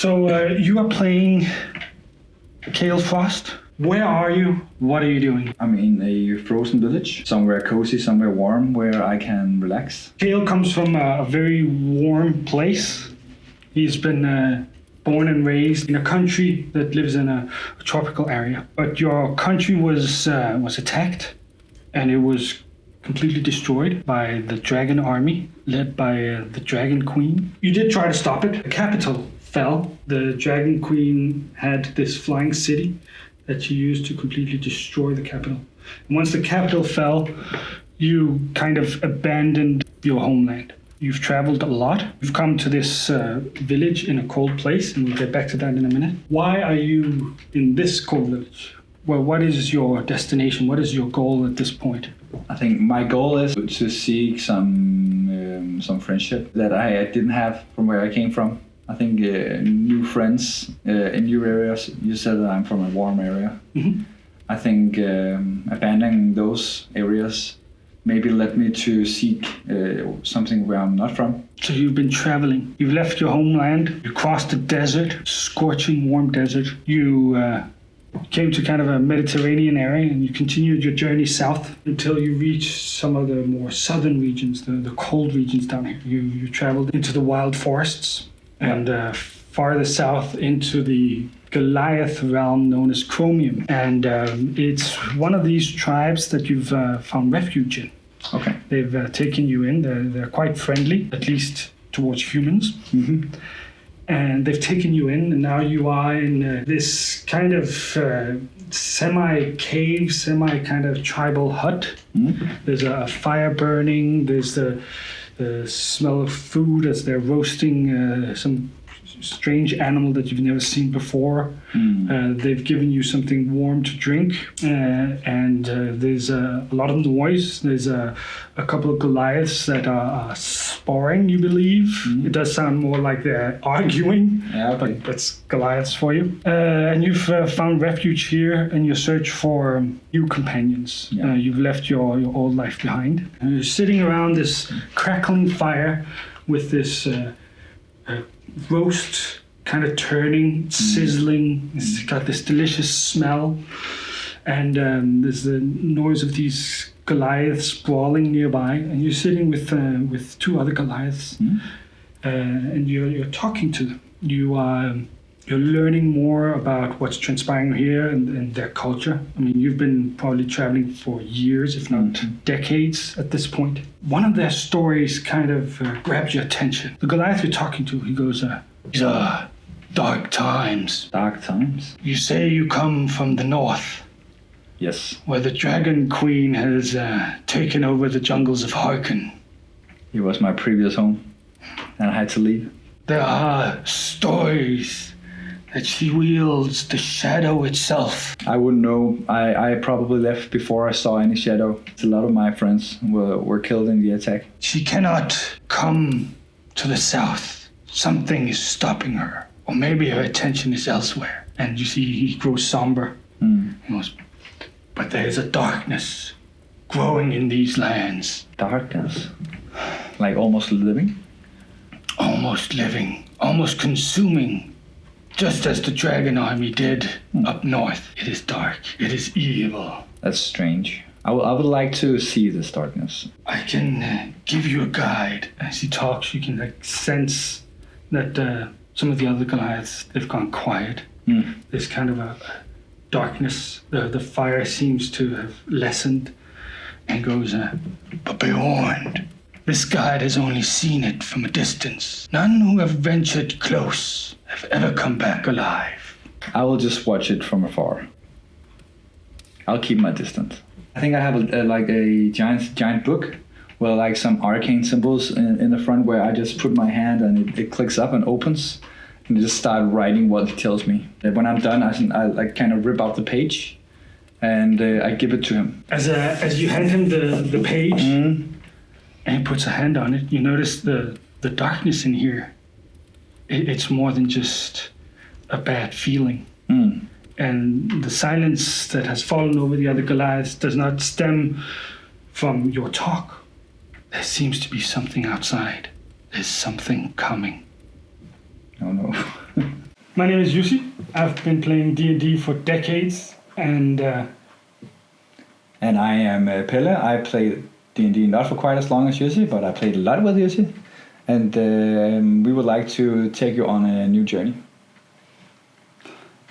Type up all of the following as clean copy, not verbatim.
So you are playing Kale Frost. Where are you? What are you doing? I'm in a frozen village, somewhere cozy, somewhere warm, where I can relax. Kale comes from a very warm place. He's been born and raised in a country that lives in a tropical area. But your country was attacked, and it was completely destroyed by the dragon army, led by the Dragon Queen. You did try to stop it. The capital fell. The Dragon Queen had this flying city that she used to completely destroy the capital. And once the capital fell, you kind of abandoned your homeland. You've traveled a lot. You've come to this village in a cold place, and we'll get back to that in a minute. Why are you in this cold village? Well, what is your destination? What is your goal at this point? I think my goal is to seek some friendship that I didn't have from where I came from. I think new friends in new areas. You said that I'm from a warm area. Mm-hmm. I think abandoning those areas maybe led me to seek something where I'm not from. So you've been traveling. You've left your homeland. You crossed the desert, scorching warm desert. You came to kind of a Mediterranean area, and you continued your journey south until you reached some of the more southern regions, the cold regions down here. You traveled into the wild forests and farther south into the Goliath realm known as Chromium. And it's one of these tribes that you've found refuge in. Okay. They've taken you in. They're quite friendly, at least towards humans. Mm-hmm. And they've taken you in, and now you are in this kind of semi-cave, semi-kind of tribal hut. Mm-hmm. There's a fire burning. There's the smell of food as they're roasting some strange animal that you've never seen before. They've given you something warm to drink, and there's a lot of noise. There's a couple of Goliaths that are sparring, you believe. It does sound more like they're arguing, but that's Goliaths for you. And you've found refuge here in your search for new companions. Yeah. You've left your old life behind. And you're sitting around this crackling fire with this roast kind of turning, sizzling. It's got this delicious smell, and there's the noise of these Goliaths brawling nearby, and you're sitting with two other Goliaths, and you're talking to them. You're learning more about what's transpiring here and their culture. I mean, you've been probably traveling for years, if not decades at this point. One of their stories kind of grabs your attention. The Goliath you're talking to, he goes, these are dark times. Dark times? You say you come from the north, Yes. where the Dragon Queen has taken over the jungles of Harken. It was my previous home, and I had to leave. There are stories that she wields the shadow itself. I wouldn't know. I probably left before I saw any shadow. A lot of my friends were killed in the attack. She cannot come to the south. Something is stopping her. Or maybe her attention is elsewhere. And you see he grows somber. He goes, but there is a darkness growing in these lands. Darkness? Like almost living? Almost living, almost consuming. Just as the dragon army did up north. It is dark. It is evil. That's strange. I would like to see this darkness. I can give you a guide. As he talks, you can sense that some of the other Goliaths, they've gone quiet. There's kind of a darkness. The fire seems to have lessened. And goes, but be warned. This guide has only seen it from a distance. None who have ventured close have ever come back alive. I will just watch it from afar. I'll keep my distance. I think I have a giant book with like some arcane symbols in the front where I just put my hand and it clicks up and opens and just start writing what it tells me. And when I'm done, I like kind of rip out the page and I give it to him. As you hand him the page and he puts a hand on it, you notice the darkness in here. It's more than just a bad feeling. And the silence that has fallen over the other Goliaths does not stem from your talk. There seems to be something outside. There's something coming. Oh no. My name is Jussi. I've been playing D&D for decades, and I am Pelle. I played D&D not for quite as long as Jussi, but I played a lot with Jussi. And we would like to take you on a new journey.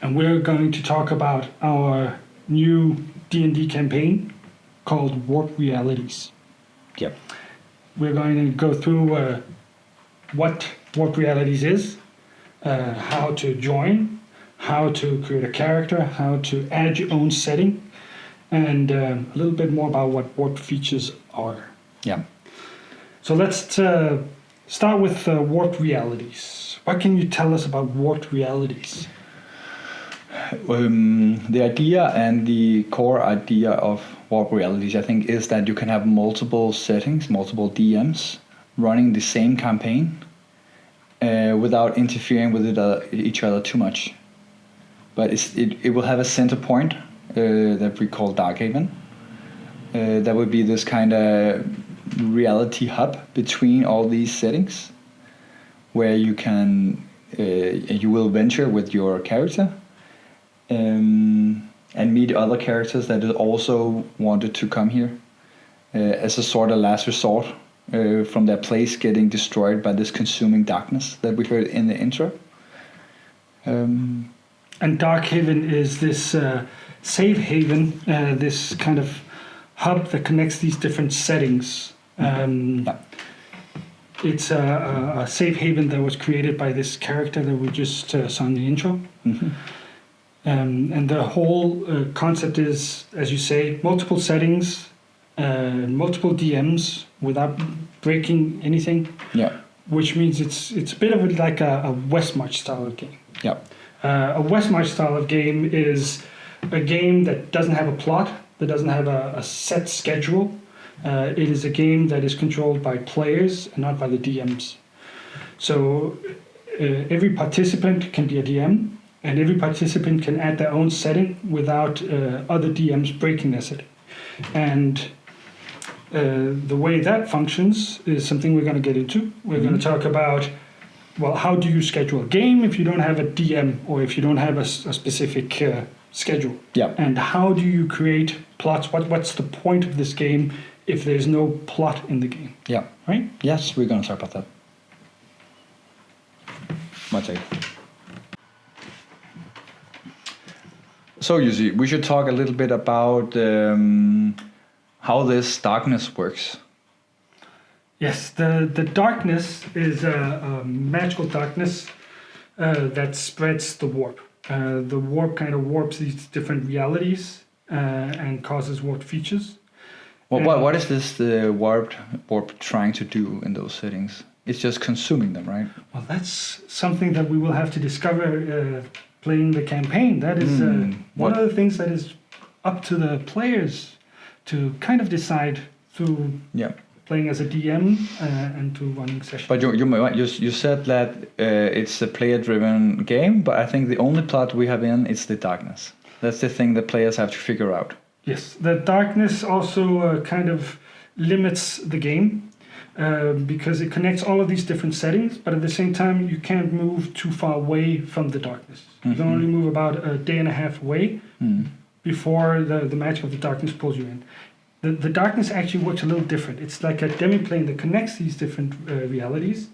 and we're going to talk about our new D&D campaign called Warp Realities. Yep. We're going to go through what Warp Realities is, how to join, how to create a character, how to add your own setting, and a little bit more about what warp features are. Yeah. So let's start with warp realities. What can you tell us about warped realities? The idea and the core idea of warp realities, I think, is that you can have multiple settings, multiple DMs running the same campaign without interfering with each other too much. But it will have a center point that we call Darkhaven. That would be this kind of reality hub between all these settings, where you can you will venture with your character and meet other characters that also wanted to come here as a sort of last resort from their place getting destroyed by this consuming darkness that we heard in the intro. And Darkhaven is this safe haven, this kind of hub that connects these different settings. It's a safe haven that was created by this character that we just saw in the intro. Mm-hmm. And the whole concept is, as you say, multiple settings, multiple DMs without breaking anything. Yeah. Which means it's a bit of like a Westmarch style of game. Yeah. A Westmarch style of game is a game that doesn't have a plot, that doesn't have a set schedule. It is a game that is controlled by players and not by the DMs. So every participant can be a DM, and every participant can add their own setting without other DMs breaking their setting. And the way that functions is something we're going to get into. We're going to talk about, well, how do you schedule a game if you don't have a DM or if you don't have a specific schedule? Yeah. And how do you create plots? What's the point of this game if there's no plot in the game? Yeah. Right? Yes, we're going to talk about that. My take. So, Jussi, we should talk a little bit about how this darkness works. Yes, the darkness is a magical darkness that spreads the warp. The warp kind of warps these different realities and causes warped features. Well, what is this the warp trying to do in those settings? It's just consuming them, right? Well, that's something that we will have to discover playing the campaign. That is one of the things that is up to the players to kind of decide through playing as a DM and to running sessions. But you said that it's a player-driven game, but I think the only plot we have in is the darkness. That's the thing that players have to figure out. Yes, the darkness also kind of limits the game because it connects all of these different settings, but at the same time you can't move too far away from the darkness. You can only move about a day and a half away before the magic of the darkness pulls you in. The darkness actually works a little different. It's like a demiplane that connects these different realities,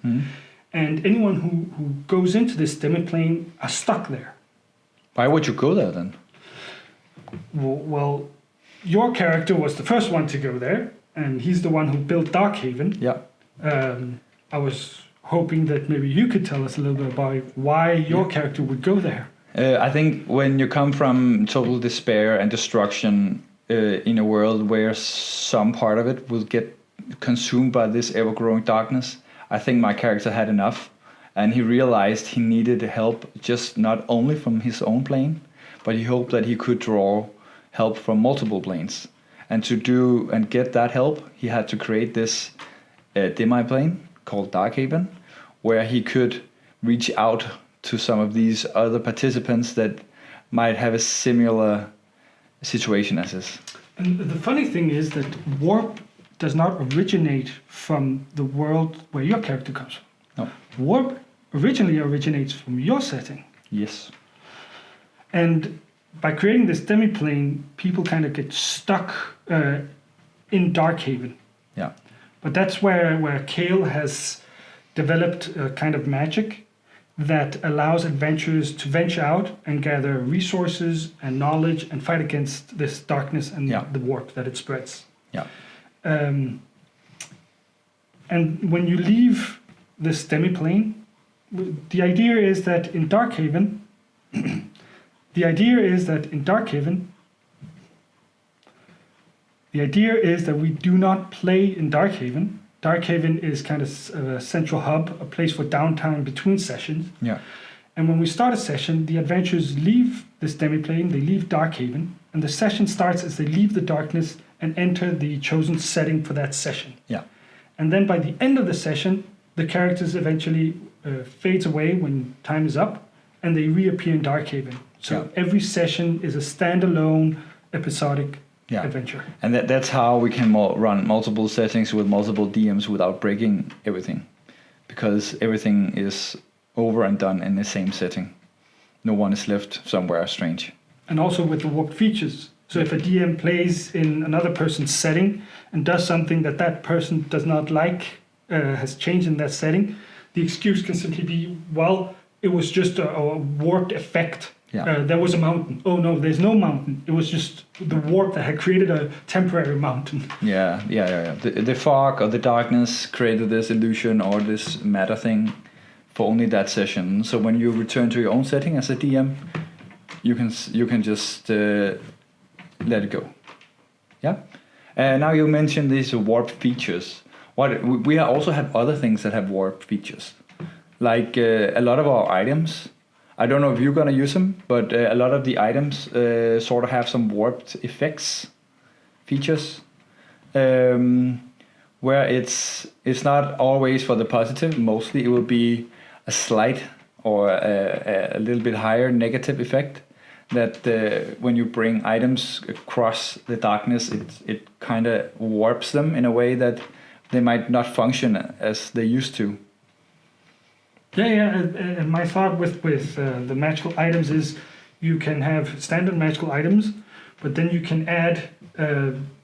and anyone who goes into this demiplane are stuck there. Why would you go there then? Well, your character was the first one to go there, and he's the one who built Darkhaven. Yeah. I was hoping that maybe you could tell us a little bit about why your character would go there. I think when you come from total despair and destruction in a world where some part of it will get consumed by this ever-growing darkness, I think my character had enough, and he realized he needed help, just not only from his own plane, but he hoped that he could draw help from multiple planes. And to do and get that help, he had to create this demi-plane called Darkhaven, where he could reach out to some of these other participants that might have a similar situation as his. And the funny thing is that warp does not originate from the world where your character comes from. No. Warp originally originates from your setting. Yes. And by creating this demi-plane, people kind of get stuck in Darkhaven. Yeah. But that's where Kale has developed a kind of magic that allows adventurers to venture out and gather resources and knowledge and fight against this darkness and the warp that it spreads. Yeah. And when you leave this demi-plane, the idea is that in Darkhaven, the idea is that we do not play in Darkhaven. Darkhaven is kind of a central hub, a place for downtime between sessions. Yeah. And when we start a session, the adventurers leave this demi-plane, they leave Darkhaven, and the session starts as they leave the darkness and enter the chosen setting for that session. Yeah. And then by the end of the session, the characters eventually fades away when time is up, and they reappear in Darkhaven. So every session is a standalone episodic adventure. And that's how we can run multiple settings with multiple DMs without breaking everything. Because everything is over and done in the same setting. No one is left somewhere strange. And also with the warped features. So if a DM plays in another person's setting and does something that that person does not like, has changed in that setting, the excuse can simply be, well, it was just a warped effect. Yeah. There was a mountain. Oh no, there's no mountain. It was just the warp that had created a temporary mountain. Yeah. The fog or the darkness created this illusion or this matter thing for only that session. So when you return to your own setting as a DM, you can just let it go. Yeah. Now you mentioned these warp features. We also have other things that have warp features, like a lot of our items. I don't know if you're gonna use them, but a lot of the items sort of have some warped effects features, where it's not always for the positive. Mostly it will be a slight or a little bit higher negative effect. That when you bring items across the darkness, it kind of warps them in a way that they might not function as they used to. And my thought with the magical items is you can have standard magical items, but then you can add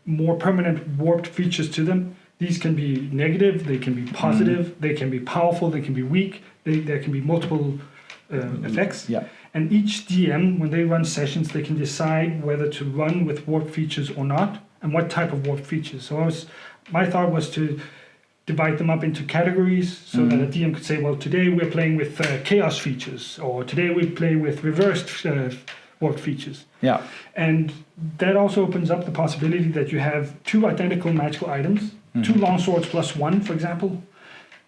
more permanent warped features to them. These can be negative, they can be positive, they can be powerful, they can be weak, there can be multiple effects. Yeah. And each DM, when they run sessions, they can decide whether to run with warp features or not, and what type of warp features. So my thought was to divide them up into categories so that a DM could say, well, today we're playing with chaos features, or today we play with reversed warp features. Yeah. And that also opens up the possibility that you have two identical magical items, two longswords plus one, for example,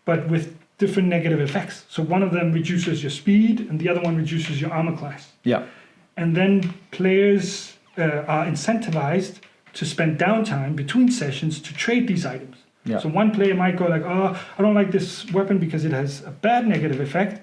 but with different negative effects. So one of them reduces your speed and the other one reduces your armor class. Yeah. And then players are incentivized to spend downtime between sessions to trade these items. Yeah. So one player might go like, oh, I don't like this weapon because it has a bad negative effect,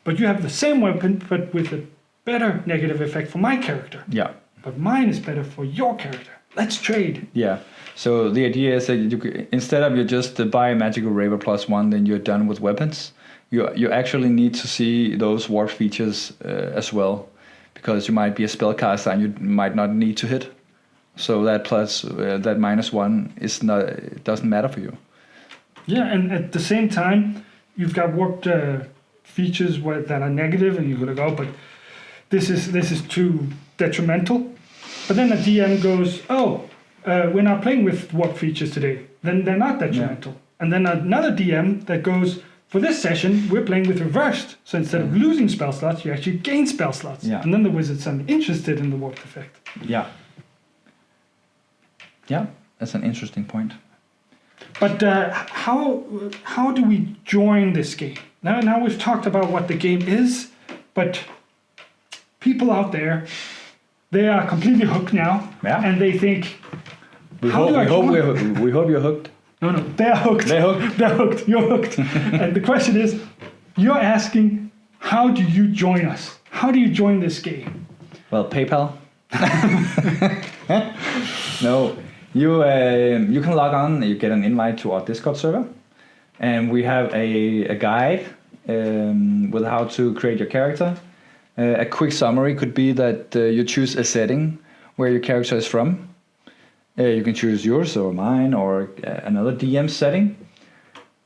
but you have the same weapon but with a better negative effect for my character. Yeah. But mine is better for your character. Let's trade. Yeah. So the idea is that instead of you just buy a magical raver plus one, then you're done with weapons. You actually need to see those warp features as well, because you might be a spellcaster and you might not need to hit. So that that -1 is not, it doesn't matter for you. Yeah, and at the same time, you've got warped features that are negative, and you're gonna go, but this is too detrimental. But then the DM goes, oh, we're not playing with warp features today. Then they're not detrimental. Yeah. And then another DM that goes, for this session, we're playing with reversed. So instead of losing spell slots, you actually gain spell slots. Yeah. And then the wizards are interested in the warped effect. Yeah. Yeah, that's an interesting point. But how do we join this game? Now we've talked about what the game is, but people out there, they are completely hooked now, and they think, we hope you're hooked. No, they're hooked. They're hooked. You're hooked. And the question is, you're asking, how do you join us? How do you join this game? Well, PayPal. No, you can log on. You get an invite to our Discord server, and we have a guide with how to create your character. A quick summary could be that you choose a setting where your character is from. You can choose yours or mine or another DM setting.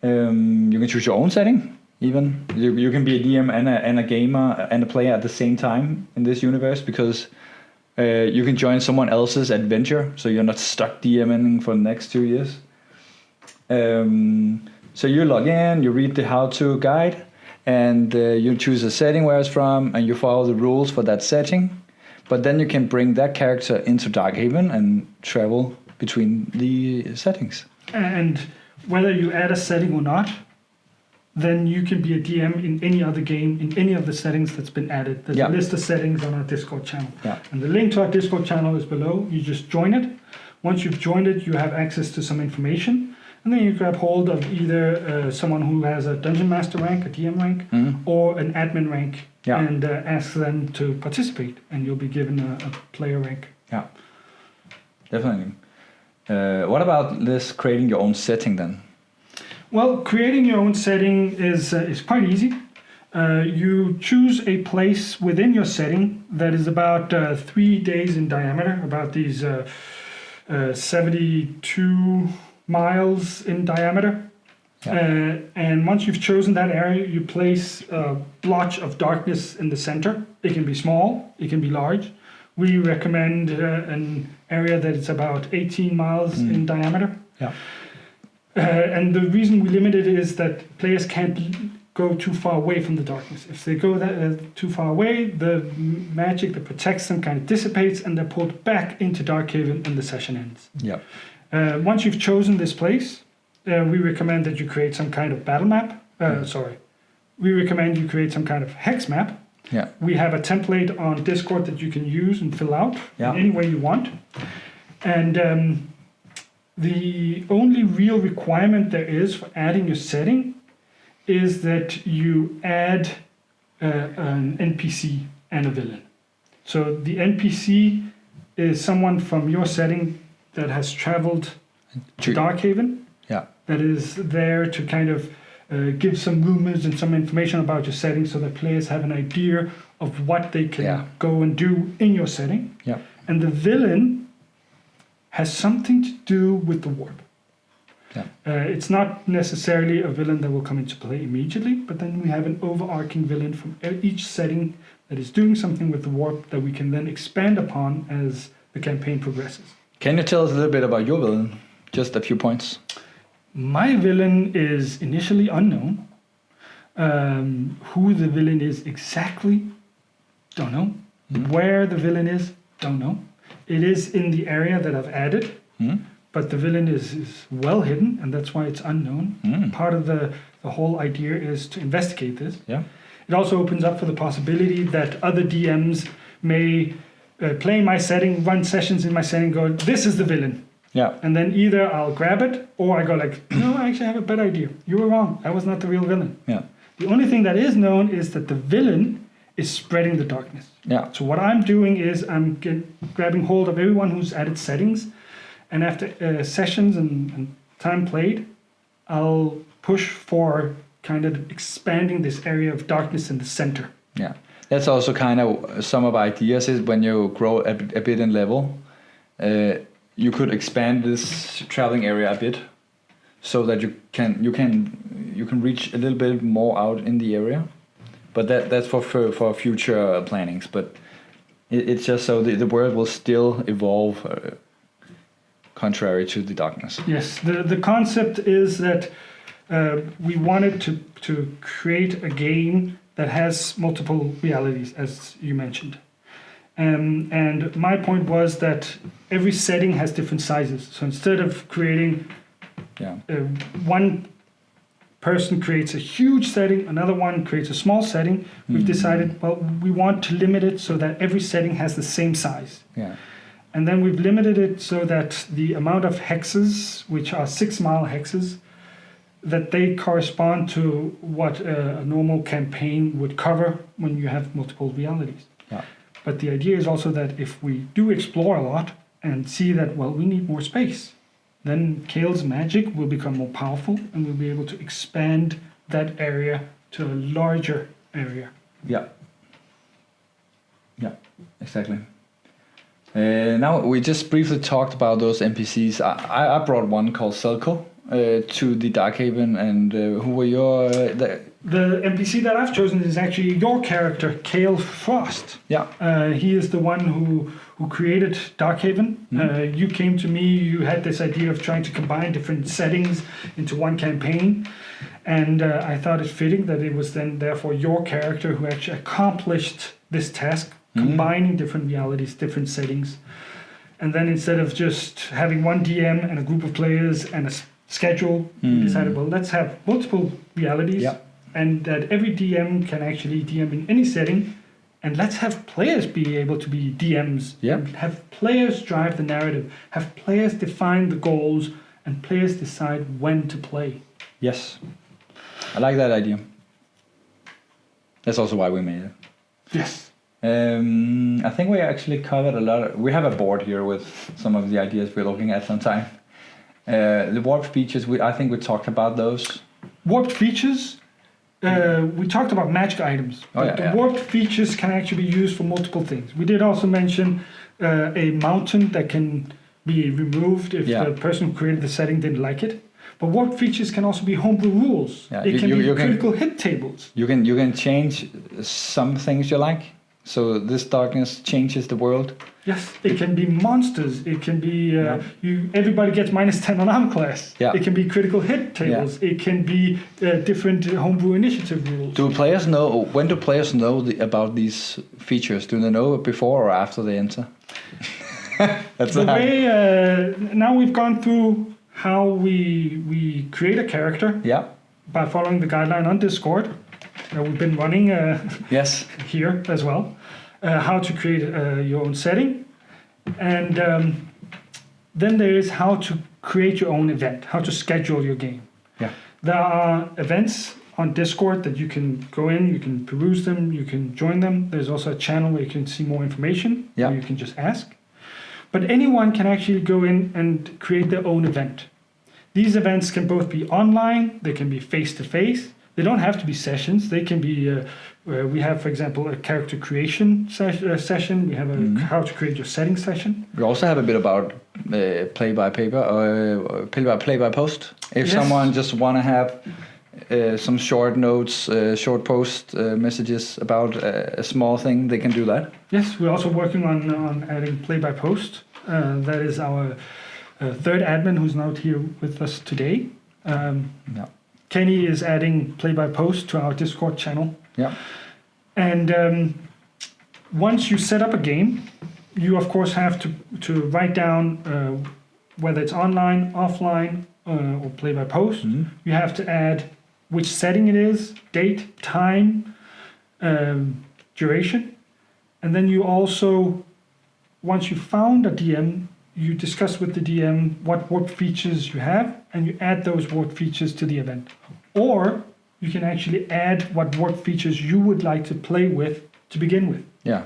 You can choose your own setting. Even you can be a DM and a gamer and a player at the same time in this universe, because you can join someone else's adventure, so you're not stuck DMing for the next 2 years. So you log in, you read the how-to guide, and you choose a setting where it's from, and you follow the rules for that setting. But then you can bring that character into Darkhaven and travel between the settings. And whether you add a setting or not, then you can be a DM in any other game, in any of the settings that's been added. There's a list of settings on our Discord channel. Yeah. And the link to our Discord channel is below. You just join it. Once you've joined it, you have access to some information. And then you grab hold of either someone who has a Dungeon Master rank, a DM rank, or an admin rank, and ask them to participate, and you'll be given a player rank. Yeah, definitely. What about this creating your own setting then? Well, creating your own setting is quite easy. You choose a place within your setting that is about 3 days in diameter, about these 72 miles in diameter. And once you've chosen that area, you place a blotch of darkness in the center. It can be small, it can be large. We recommend an area that is about 18 miles in diameter. Yeah. And the reason we limit it is that players can't go too far away from the darkness. If they go too far away, the magic that protects them kind of dissipates, and they're pulled back into Darkhaven and the session ends. Yeah. Once you've chosen this place, we recommend that you create some kind of battle map. We recommend you create some kind of hex map. Yeah. We have a template on Discord that you can use and fill out in any way you want. And the only real requirement there is for adding your setting is that you add an NPC and a villain. So the NPC is someone from your setting that has traveled to Darkhaven. Yeah. That is there to kind of give some rumors and some information about your setting, so that players have an idea of what they can go and do in your setting. Yeah. And the villain has something to do with the warp. Yeah. It's not necessarily a villain that will come into play immediately, but then we have an overarching villain from each setting that is doing something with the warp that we can then expand upon as the campaign progresses. Can you tell us a little bit about your villain? Just a few points. My villain is initially unknown. Who the villain is exactly, don't know. Where the villain is, don't know. It is in the area that I've added, but the villain is well hidden, and that's why it's unknown. Part of the whole idea is to investigate this. Yeah. It also opens up for the possibility that other DMs may play my setting, run sessions in my setting, go, this is the villain. Yeah. And then either I'll grab it, or I go like, no, I actually have a better idea. You were wrong. That was not the real villain. Yeah. The only thing that is known is that the villain is spreading the darkness. Yeah. So what I'm doing is I'm grabbing hold of everyone who's added settings, and after sessions and time played, I'll push for kind of expanding this area of darkness in the center. Yeah. That's also kind of some of ideas is when you grow a bit in level, you could expand this traveling area a bit, so that you can reach a little bit more out in the area. But that's for future plannings. But it's just so the world will still evolve contrary to the darkness. Yes, the concept is that we wanted to create a game that has multiple realities, as you mentioned. And my point was that every setting has different sizes. So instead of creating one person creates a huge setting, another one creates a small setting, we've decided, well, we want to limit it so that every setting has the same size. Yeah. And then we've limited it so that the amount of hexes, which are 6-mile hexes, that they correspond to what a normal campaign would cover when you have multiple realities. Yeah. But the idea is also that if we do explore a lot and see that, well, we need more space, then Kale's magic will become more powerful, and we'll be able to expand that area to a larger area. Yeah. exactly. Now we just briefly talked about those NPCs. I brought one called Selko to the Darkhaven, and who were your? The NPC that I've chosen is actually your character, Kale Frost. Yeah. He is the one who created Darkhaven. You came to me, you had this idea of trying to combine different settings into one campaign. And I thought it fitting that it was then therefore your character who actually accomplished this task, combining different realities, different settings. And then instead of just having one DM and a group of players and a schedule, we decided, well, let's have multiple realities. Yeah. And that every DM can actually DM in any setting, and let's have players be able to be DMs. Yeah. And have players drive the narrative, have players define the goals, and players decide when to play. Yes, I like that idea. That's also why we made it. Yes. I think we actually covered a lot. We have a board here with some of the ideas we're looking at sometime. The warp features, I think we talked about those. Warped features. We talked about magic items, but the warped features can actually be used for multiple things. We did also mention a mountain that can be removed if the person who created the setting didn't like it. But warped features can also be homebrew rules. Yeah, It can be critical hit tables. You can change some things you like. So this darkness changes the world. Yes, it can be monsters. It can be everybody gets -10 on arm class. Yeah. It can be critical hit tables. Yeah. It can be different homebrew initiative rules. Do players know? When do players know about these features? Do they know it before or after they enter? That's the way. Now we've gone through how we create a character. Yeah. By following the guideline on Discord. We've been running yes here as well. How to create your own setting, and then there is how to create your own event, how to schedule your game. Yeah. There are events on Discord that you can go in, you can peruse them, you can join them. There's also a channel where you can see more information, where you can just ask. But anyone can actually go in and create their own event. These events can both be online, they can be face-to-face. They don't have to be sessions. They can be, we have, for example, a character creation session. We have a how to create your setting session. We also have a bit about play-by-paper or play-by-post. If someone just want to have some short notes, short post messages about a small thing, they can do that. Yes, we're also working on adding play-by-post. That is our third admin who's not here with us today. Kenni is adding play-by-post to our Discord channel. Yeah. And once you set up a game, you of course have to write down whether it's online, offline, or play-by-post. You have to add which setting it is, date, time, duration. And then you also, once you found a DM, you discuss with the DM what warp features you have, and you add those warp features to the event. Or you can actually add what warp features you would like to play with to begin with. Yeah.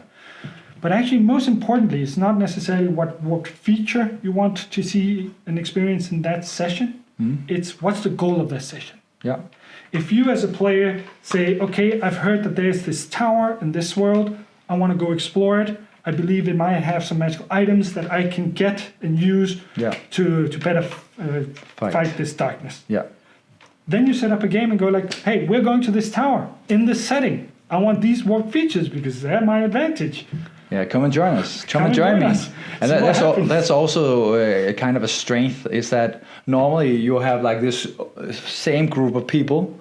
But actually, most importantly, it's not necessarily what warp feature you want to see and experience in that session. It's what's the goal of that session. Yeah. If you as a player say, okay, I've heard that there's this tower in this world, I want to go explore it. I believe it might have some magical items that I can get and use to better fight this darkness. Yeah. Then you set up a game and go like, hey, we're going to this tower in this setting. I want these warp features because they're my advantage. Yeah, come and join us. Come and join me. And that's also a kind of a strength, is that normally you have like this same group of people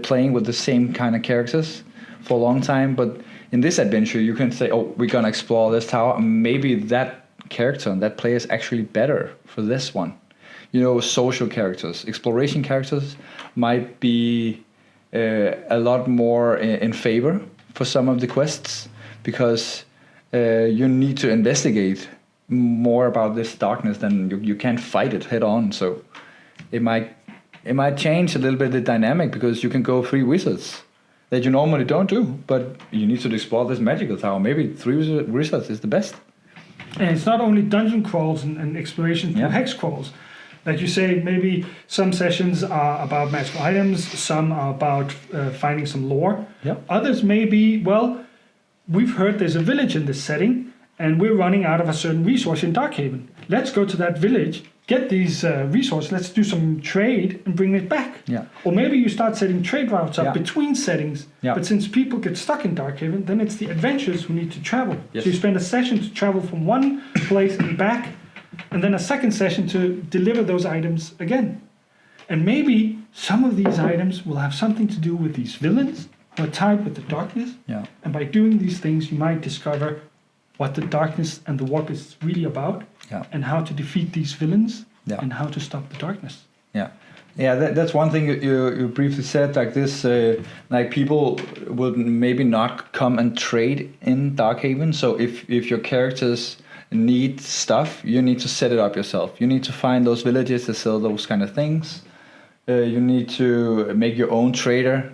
playing with the same kind of characters for a long time, but in this adventure, you can say, oh, we're going to explore this tower. Maybe that character and that player is actually better for this one. You know, social characters, exploration characters might be a lot more in favor for some of the quests, because you need to investigate more about this darkness than you can't fight it head on. So it might change a little bit the dynamic, because you can go 3 wizards that you normally don't do, but you need to explore this magical tower. Maybe 3 wizards is the best. And it's not only dungeon crawls and exploration through hex crawls. Like you say, maybe some sessions are about magical items, some are about finding some lore. Yep. Others may be, well, we've heard there's a village in this setting, and we're running out of a certain resource in Darkhaven. Let's go to that village, get these resources, let's do some trade and bring it back. Yeah. Or maybe you start setting trade routes up Yeah. between settings, Yeah. but since people get stuck in Darkhaven, then it's the adventurers who need to travel. Yes. So you spend a session to travel from one place and back, and then a second session to deliver those items again. And maybe some of these items will have something to do with these villains who are tied with the darkness. Yeah. And by doing these things, you might discover what the darkness and the warp is really about, Yeah. and how to defeat these villains, Yeah. and how to stop the darkness. Yeah, yeah. That's one thing you briefly said. Like this, like people will maybe not come and trade in Darkhaven. So if your characters need stuff, you need to set it up yourself. You need to find those villages that sell those kind of things. You need to make your own trading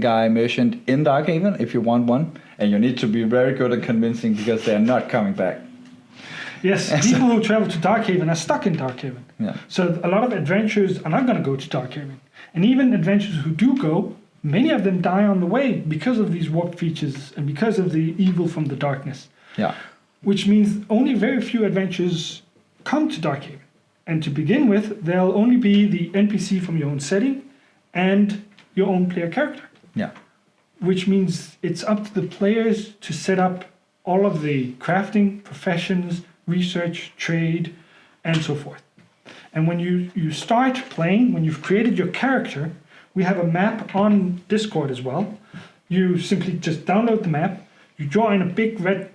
guy merchant in Darkhaven if you want one, and you need to be very good at convincing because they are not coming back. Yes, people who travel to Darkhaven are stuck in Darkhaven. Yeah. So a lot of adventurers are not going to go to Darkhaven. And even adventurers who do go, many of them die on the way because of these warp features and because of the evil from the darkness. Yeah. Which means only very few adventurers come to Darkhaven. And to begin with, there'll only be the NPC from your own setting and your own player character. Yeah. Which means it's up to the players to set up all of the crafting, professions, research, trade, and so forth. And when you start playing, when you've created your character, we have a map on Discord as well. You simply just download the map, you draw in a big red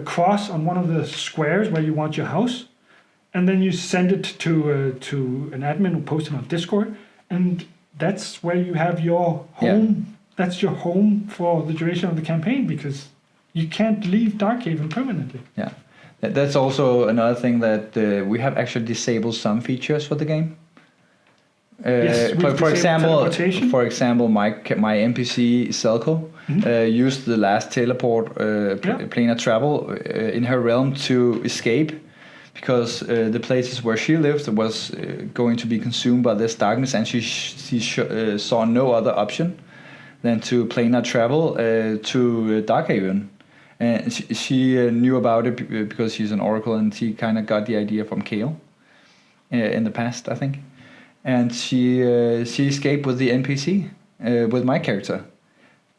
cross on one of the squares where you want your house, and then you send it to an admin who posts it on Discord, and that's where you have your home. Yeah. That's your home for the duration of the campaign, because you can't leave Darkhaven permanently. Yeah. That's also another thing that we have actually disabled some features for the game. Yes, we've for disabled example, teleportation. my NPC Selko used the last teleport planar travel in her realm to escape, because the places where she lived was going to be consumed by this darkness, and she saw no other option than to planar travel to Darkhaven. And she knew about it because she's an oracle, and she kind of got the idea from Kale in the past, I think. And she escaped with the NPC, with my character,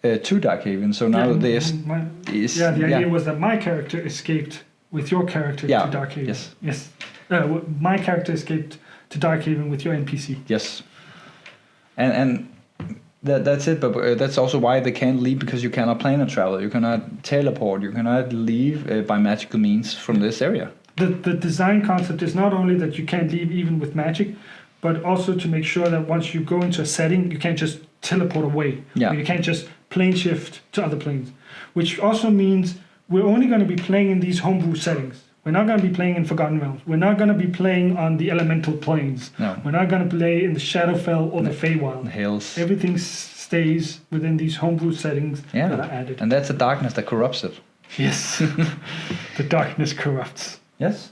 to Darkhaven. So now the idea was that my character escaped with your character to Darkhaven. Yes. My character escaped to Darkhaven with your NPC. Yes. And that's it, but that's also why they can't leave, because you cannot planar travel, you cannot teleport, you cannot leave by magical means from this area. The design concept is not only that you can't leave even with magic, but also to make sure that once you go into a setting, you can't just teleport away. Yeah. Or you can't just plane shift to other planes, which also means we're only going to be playing in these homebrew settings. We're not going to be playing in Forgotten Realms. We're not going to be playing on the elemental planes. No. We're not going to play in the Shadowfell or the Feywild. The hills. Everything stays within these homebrew settings that are added. And that's the darkness that corrupts it. Yes. The darkness corrupts. Yes.